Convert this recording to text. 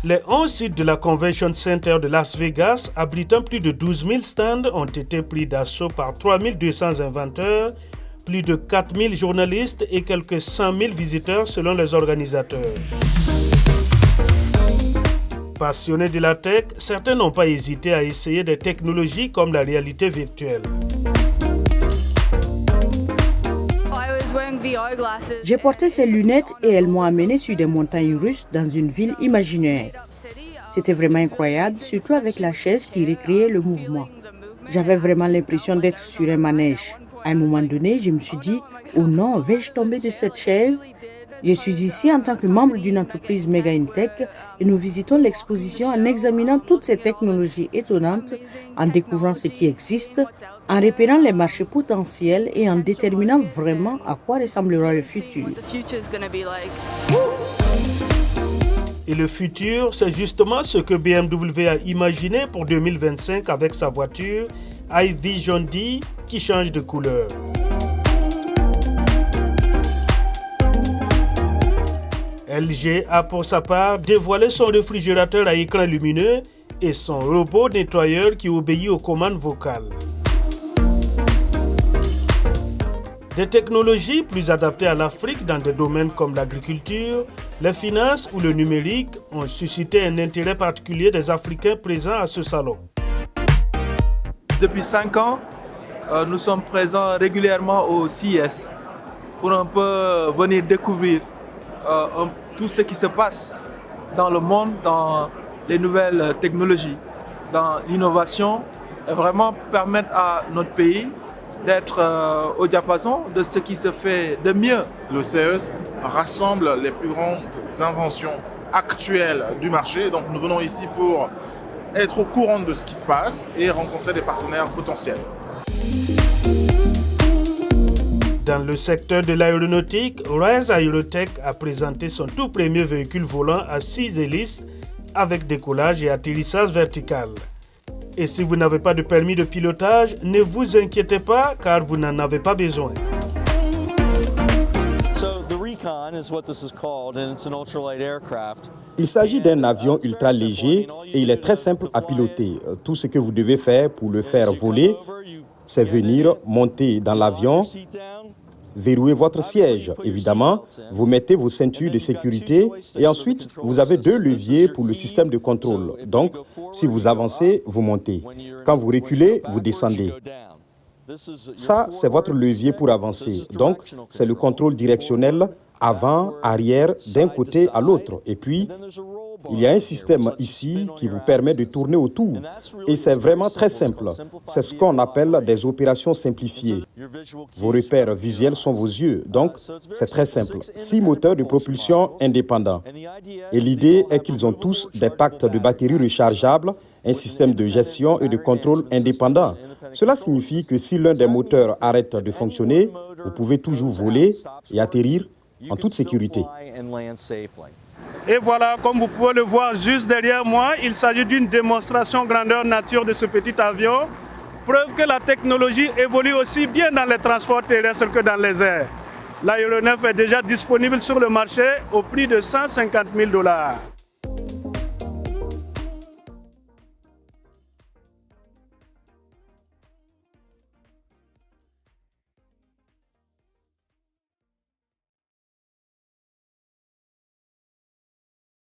Les 11 sites de la Convention Center de Las Vegas, abritant plus de 12 000 stands, ont été pris d'assaut par 3 200 inventeurs, plus de 4 000 journalistes et quelques 100 000 visiteurs selon les organisateurs. Passionnés de la tech, certains n'ont pas hésité à essayer des technologies comme la réalité virtuelle. J'ai porté ces lunettes et elles m'ont amené sur des montagnes russes dans une ville imaginaire. C'était vraiment incroyable, surtout avec la chaise qui recréait le mouvement. J'avais vraiment l'impression d'être sur un manège. À un moment donné, je me suis dit, oh non, vais-je tomber de cette chaise? Je suis ici en tant que membre d'une entreprise Mega Intech et nous visitons l'exposition en examinant toutes ces technologies étonnantes, en découvrant ce qui existe, en repérant les marchés potentiels et en déterminant vraiment à quoi ressemblera le futur. Et le futur, c'est justement ce que BMW a imaginé pour 2025 avec sa voiture iVision D qui change de couleur. LG a pour sa part dévoilé son réfrigérateur à écran lumineux et son robot nettoyeur qui obéit aux commandes vocales. Des technologies plus adaptées à l'Afrique dans des domaines comme l'agriculture, les finances ou le numérique ont suscité un intérêt particulier des Africains présents à ce salon. Depuis 5 ans, nous sommes présents régulièrement au CES pour un peu venir découvrir tout ce qui se passe dans le monde, dans les nouvelles technologies, dans l'innovation et vraiment permettre à notre pays d'être au diapason de ce qui se fait de mieux. Le CES rassemble les plus grandes inventions actuelles du marché. Donc nous venons ici pour être au courant de ce qui se passe et rencontrer des partenaires potentiels. Dans le secteur de l'aéronautique, Rise Aerotech a présenté son tout premier véhicule volant à 6 hélices avec décollage et atterrissage vertical. Et si vous n'avez pas de permis de pilotage, ne vous inquiétez pas car vous n'en avez pas besoin. Il s'agit d'un avion ultra léger et il est très simple à piloter. Tout ce que vous devez faire pour le faire voler, c'est venir monter dans l'avion, verrouiller votre siège. Évidemment, vous mettez vos ceintures de sécurité et ensuite, vous avez 2 leviers pour le système de contrôle. Donc, si vous avancez, vous montez. Quand vous reculez, vous descendez. Ça, c'est votre levier pour avancer. Donc, c'est le contrôle directionnel avant, arrière, d'un côté à l'autre. Et puis, il y a un système ici qui vous permet de tourner autour. Et c'est vraiment très simple. C'est ce qu'on appelle des opérations simplifiées. Vos repères visuels sont vos yeux. Donc, c'est très simple. 6 moteurs de propulsion indépendants. Et l'idée est qu'ils ont tous des packs de batteries rechargeables, un système de gestion et de contrôle indépendant. Cela signifie que si l'un des moteurs arrête de fonctionner, vous pouvez toujours voler et atterrir en toute sécurité. Et voilà, comme vous pouvez le voir juste derrière moi, il s'agit d'une démonstration grandeur nature de ce petit avion. Preuve que la technologie évolue aussi bien dans les transports terrestres que dans les airs. L'aéronef est déjà disponible sur le marché au prix de $150 000.